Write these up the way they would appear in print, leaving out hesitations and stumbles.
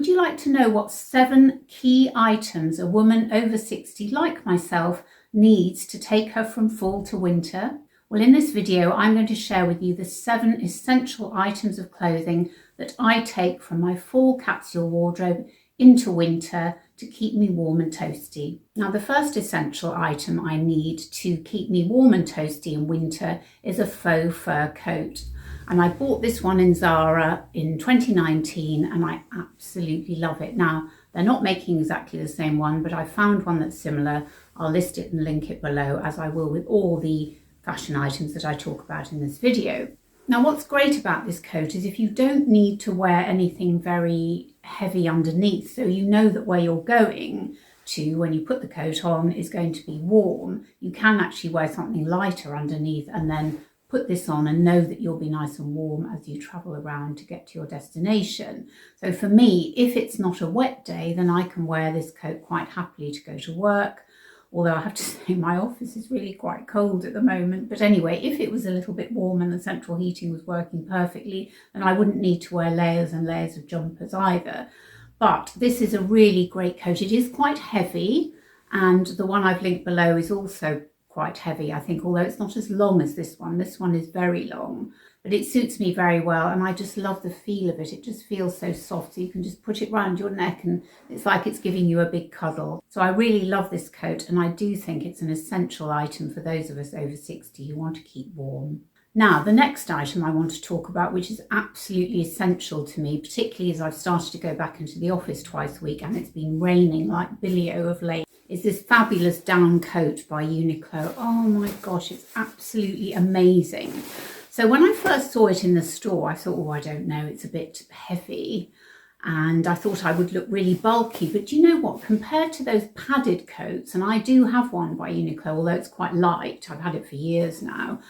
Would you like to know what 7 key items a woman over 60 like myself needs to take her from fall to winter? Well, in this video, I'm going to share with you the 7 essential items of clothing that I take from my fall capsule wardrobe into winter to keep me warm and toasty. Now, the first essential item I need to keep me warm and toasty in winter is a faux fur coat. And I bought this one in Zara in 2019 and I absolutely love it. Now, they're not making exactly the same one, but I found one that's similar. I'll list it and link it below, as I will with all the fashion items that I talk about in this video. Now, what's great about this coat is if you don't need to wear anything very heavy underneath, so you know that where you're going to when you put the coat on is going to be warm, you can actually wear something lighter underneath and then put this on and know that you'll be nice and warm as you travel around to get to your destination. So for me, if it's not a wet day, then I can wear this coat quite happily to go to work. Although I have to say my office is really quite cold at the moment. But anyway, if it was a little bit warm and the central heating was working perfectly, then I wouldn't need to wear layers and layers of jumpers either. But this is a really great coat. It is quite heavy, and the one I've linked below is also quite heavy, I think, although it's not as long as this one. This one is very long, but it suits me very well, and I just love the feel of it. It just feels so soft, so you can just put it around your neck and it's like it's giving you a big cuddle. So I really love this coat, and I do think it's an essential item for those of us over 60 who want to keep warm. Now, the next item I want to talk about, which is absolutely essential to me, particularly as I've started to go back into the office twice a week and it's been raining like billy-o of late, is this fabulous down coat by Uniqlo. Oh my gosh, it's absolutely amazing. So when I first saw it in the store, I thought, oh, I don't know, it's a bit heavy. And I thought I would look really bulky. But do you know what? Compared to those padded coats, and I do have one by Uniqlo, although it's quite light, I've had it for years now,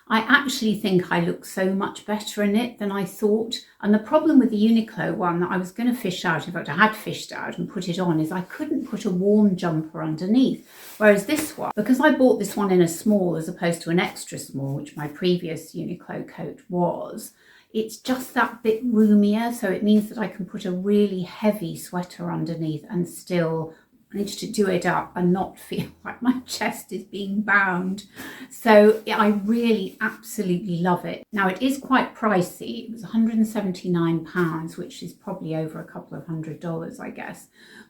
I actually think I look so much better in it than I thought. And the problem with the Uniqlo one that I was going to fish out, in fact I had fished out and put it on, is I couldn't put a warm jumper underneath. Whereas this one, because I bought this one in a small as opposed to an extra small, which my previous Uniqlo coat was, it's just that bit roomier. So it means that I can put a really heavy sweater underneath and still manage to do it up and not feel like my chest is being bound. So I really absolutely love it. Now, it is quite pricey. It was £179, which is probably over a couple of $100, I guess.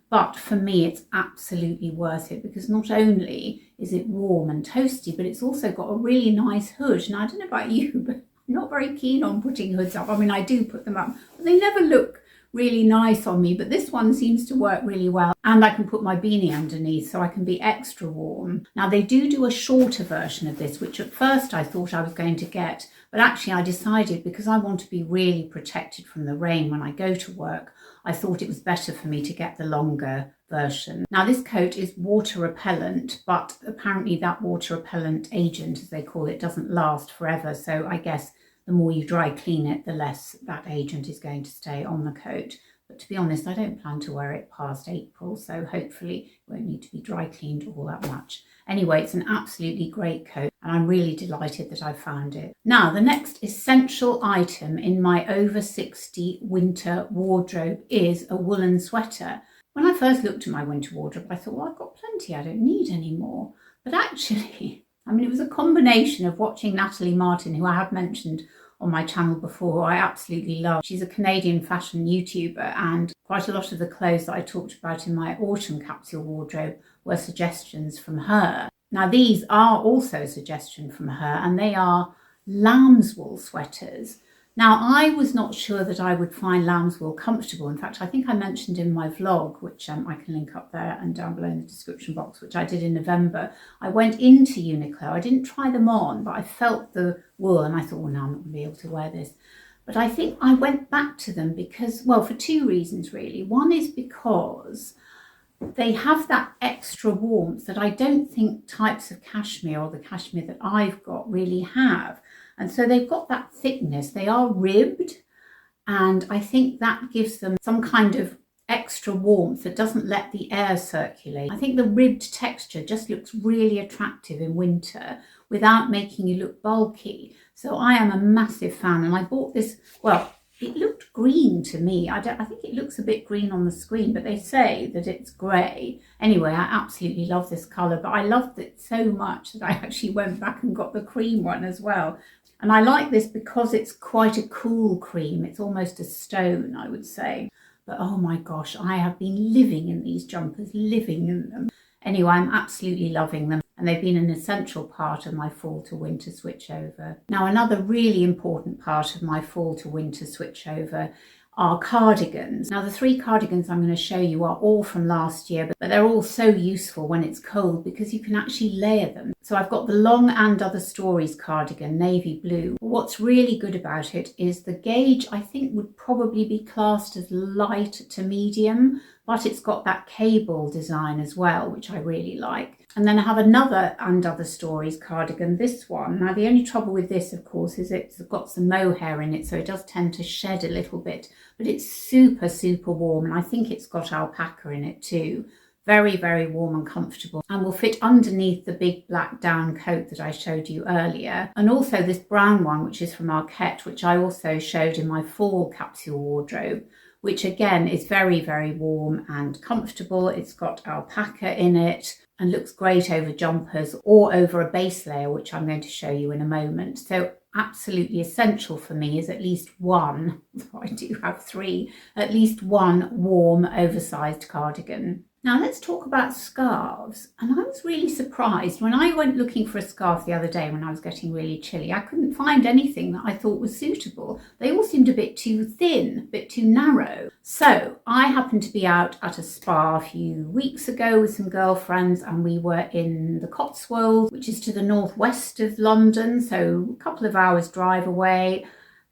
But for me, it's absolutely worth it because not only is it warm and toasty, but it's also got a really nice hood. Now, I don't know about you, but I'm not very keen on putting hoods up. I mean, I do put them up, but they never look really nice on me, but this one seems to work really well, and I can put my beanie underneath so I can be extra warm. Now, they do a shorter version of this, which at first I thought I was going to get, but actually I decided because I want to be really protected from the rain when I go to work, I thought it was better for me to get the longer version. Now, this coat is water repellent, but apparently that water repellent agent, as they call it, doesn't last forever, so I guess the more you dry clean it, the less that agent is going to stay on the coat. But to be honest, I don't plan to wear it past April, so hopefully it won't need to be dry cleaned all that much. Anyway, it's an absolutely great coat, and I'm really delighted that I found it. Now, the next essential item in my over 60 winter wardrobe is a woolen sweater. When I first looked at my winter wardrobe, I thought, well, I've got plenty, I don't need any more. But actually, I mean, it was a combination of watching Natalie Martin, who I have mentioned on my channel before, who I absolutely love. She's a Canadian fashion YouTuber, and quite a lot of the clothes that I talked about in my autumn capsule wardrobe were suggestions from her. Now, these are also a suggestion from her, and they are lambswool sweaters. Now, I was not sure that I would find lambswool comfortable. In fact, I think I mentioned in my vlog, which I can link up there and down below in the description box, which I did in November, I went into Uniqlo. I didn't try them on, but I felt the wool and I thought, well, no, I'm not going to be able to wear this. But I think I went back to them because, well, for 2 reasons, really. One is because they have that extra warmth that I don't think types of cashmere or the cashmere that I've got really have. And so they've got that thickness, they are ribbed, and I think that gives them some kind of extra warmth that doesn't let the air circulate. I think the ribbed texture just looks really attractive in winter without making you look bulky. So I am a massive fan, and I bought this, well, it looked green to me. I think it looks a bit green on the screen, but they say that it's grey. Anyway, I absolutely love this colour, but I loved it so much that I actually went back and got the cream one as well. And I like this because it's quite a cool cream. It's almost a stone, I would say. But oh my gosh, I have been living in these jumpers, living in them. Anyway, I'm absolutely loving them. And they've been an essential part of my fall to winter switchover. Now, another really important part of my fall to winter switchover are cardigans. Now, the 3 cardigans I'm going to show you are all from last year, but they're all so useful when it's cold because you can actually layer them. So I've got the Long and Other Stories cardigan, navy blue. What's really good about it is the gauge, I think, would probably be classed as light to medium, but it's got that cable design as well, which I really like. And then I have another And Other Stories cardigan, this one. Now, the only trouble with this, of course, is it's got some mohair in it, so it does tend to shed a little bit, but it's super, super warm. And I think it's got alpaca in it too. Very, very warm and comfortable, and will fit underneath the big black down coat that I showed you earlier. And also this brown one, which is from Arket, which I also showed in my fall capsule wardrobe, which again is very, very warm and comfortable. It's got alpaca in it and looks great over jumpers or over a base layer, which I'm going to show you in a moment. So absolutely essential for me is at least one, I do have 3, at least one warm oversized cardigan. Now let's talk about scarves. And I was really surprised when I went looking for a scarf the other day when I was getting really chilly. I couldn't find anything that I thought was suitable. They all seemed a bit too thin, a bit too narrow. So I happened to be out at a spa a few weeks ago with some girlfriends, and we were in the Cotswolds, which is to the northwest of London, so a couple of hours drive away.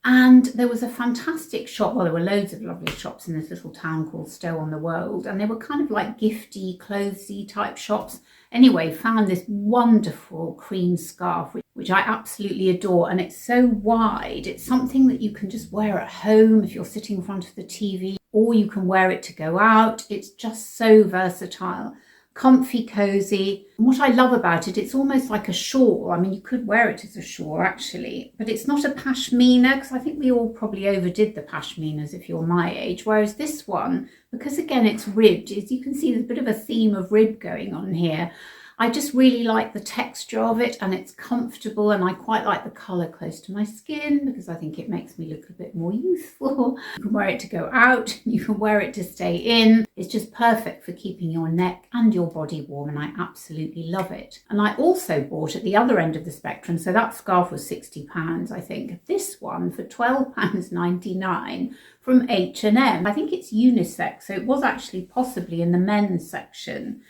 And there was a fantastic shop. Well, there were loads of lovely shops in this little town called Stow-on-the-Wold, and they were kind of like gifty, clothesy type shops. Anyway, found this wonderful cream scarf, which I absolutely adore, and it's so wide. It's something that you can just wear at home if you're sitting in front of the TV, or you can wear it to go out. It's just so versatile. Comfy, cozy. And what I love about it, it's almost like a shawl. I mean, you could wear it as a shawl actually, but it's not a pashmina, because I think we all probably overdid the pashminas if you're my age. Whereas this one, because again it's ribbed, as you can see there's a bit of a theme of rib going on here. I just really like the texture of it, and it's comfortable, and I quite like the colour close to my skin because I think it makes me look a bit more youthful. You can wear it to go out, you can wear it to stay in. It's just perfect for keeping your neck and your body warm, and I absolutely love it. And I also bought at the other end of the spectrum, so that scarf was £60 I think, this one for £12.99 from H&M. I think it's unisex, so it was actually possibly in the men's section.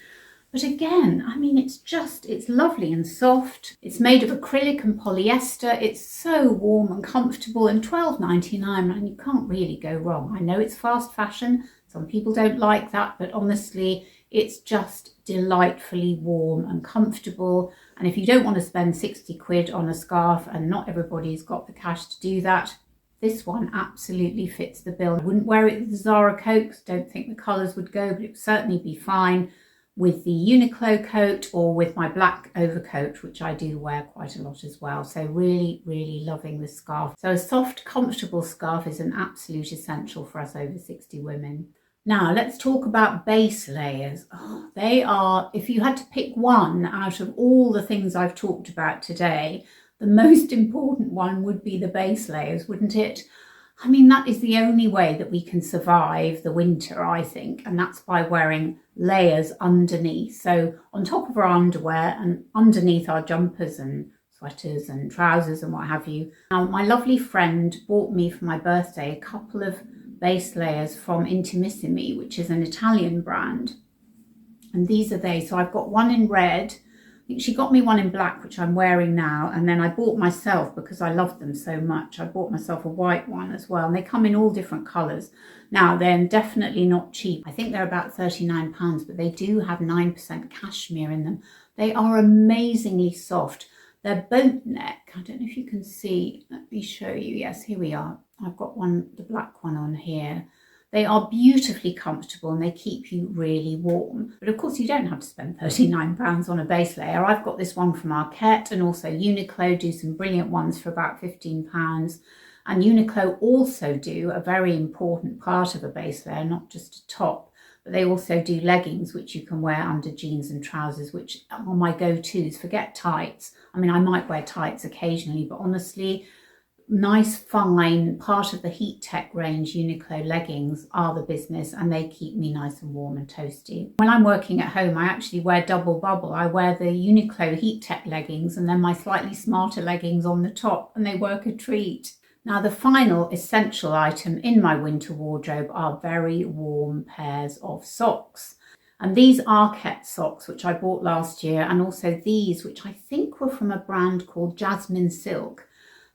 But again, I mean, it's lovely and soft. It's made of acrylic and polyester. It's so warm and comfortable, and £12.99, and you can't really go wrong. I know it's fast fashion. Some people don't like that, but honestly, it's just delightfully warm and comfortable. And if you don't want to spend 60 quid on a scarf, and not everybody's got the cash to do that, this one absolutely fits the bill. I wouldn't wear it with the Zara coat because I don't think the colours would go, but it would certainly be fine with the Uniqlo coat or with my black overcoat, which I do wear quite a lot as well. So really, really loving this scarf. So a soft, comfortable scarf is an absolute essential for us over 60 women. Now let's talk about base layers. Oh, they are, if you had to pick one out of all the things I've talked about today, the most important one would be the base layers, wouldn't it? I mean, that is the only way that we can survive the winter, I think, and that's by wearing layers underneath. So on top of our underwear and underneath our jumpers and sweaters and trousers and what have you. Now, my lovely friend bought me for my birthday a couple of base layers from Intimissimi, which is an Italian brand. And these are they. So I've got one in red. I think she got me one in black, which I'm wearing now, and then I bought myself, because I love them so much, I bought myself a white one as well, and they come in all different colours. Now, they're definitely not cheap. I think they're about £39, but they do have 9% cashmere in them. They are amazingly soft. They're boat neck. I don't know if you can see. Let me show you. Yes, here we are. I've got one, the black one on here. They are beautifully comfortable and they keep you really warm. But of course you don't have to spend £39 on a base layer. I've got this one from Arket, and also Uniqlo do some brilliant ones for about £15. And Uniqlo also do a very important part of a base layer, not just a top, but they also do leggings, which you can wear under jeans and trousers, which are my go-tos. Forget tights. I mean, I might wear tights occasionally, but honestly, nice, fine, part of the Heat Tech range Uniqlo leggings are the business, and they keep me nice and warm and toasty. When I'm working at home, I actually wear double bubble. I wear the Uniqlo Heat Tech leggings and then my slightly smarter leggings on the top, and they work a treat. Now, the final essential item in my winter wardrobe are very warm pairs of socks. And these Arket socks, which I bought last year, and also these, which I think were from a brand called Jasmine Silk.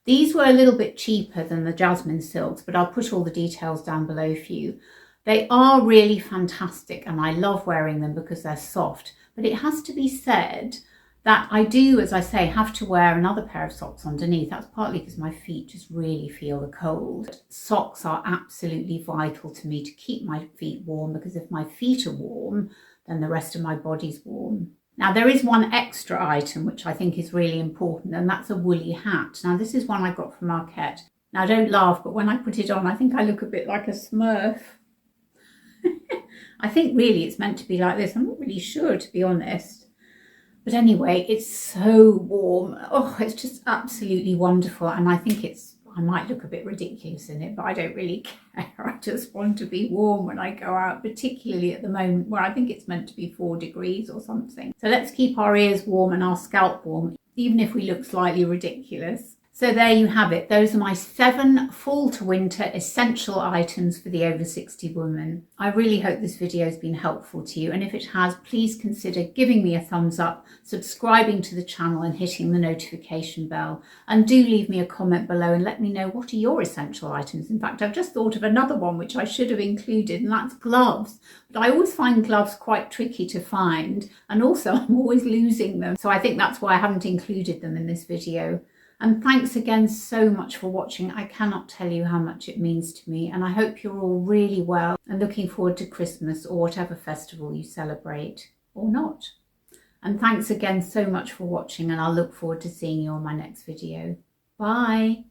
These were a little bit cheaper than the Jasmine Silks, but I'll put all the details down below for you. They are really fantastic, and I love wearing them because they're soft. But it has to be said that I do, as I say, have to wear another pair of socks underneath. That's partly because my feet just really feel the cold. Socks are absolutely vital to me to keep my feet warm, because if my feet are warm, then the rest of my body's warm. Now, there is one extra item which I think is really important, and that's a woolly hat. Now, this is one I got from Arket. Now, don't laugh, but when I put it on, I think I look a bit like a Smurf. I think really it's meant to be like this. I'm not really sure, to be honest. But anyway, it's so warm. Oh, it's just absolutely wonderful. And I think I might look a bit ridiculous in it, but I don't really care. I just want to be warm when I go out, particularly at the moment where I think it's meant to be 4 degrees or something. So let's keep our ears warm and our scalp warm, even if we look slightly ridiculous. So there you have it. Those are my 7 fall to winter essential items for the over 60 woman. I really hope this video has been helpful to you. And if it has, please consider giving me a thumbs up, subscribing to the channel and hitting the notification bell. And do leave me a comment below and let me know what are your essential items. In fact, I've just thought of another one which I should have included, and that's gloves. But I always find gloves quite tricky to find. And also I'm always losing them. So I think that's why I haven't included them in this video. And thanks again so much for watching. I cannot tell you how much it means to me, and I hope you're all really well and looking forward to Christmas or whatever festival you celebrate, or not. And thanks again so much for watching, and I'll look forward to seeing you on my next video. Bye.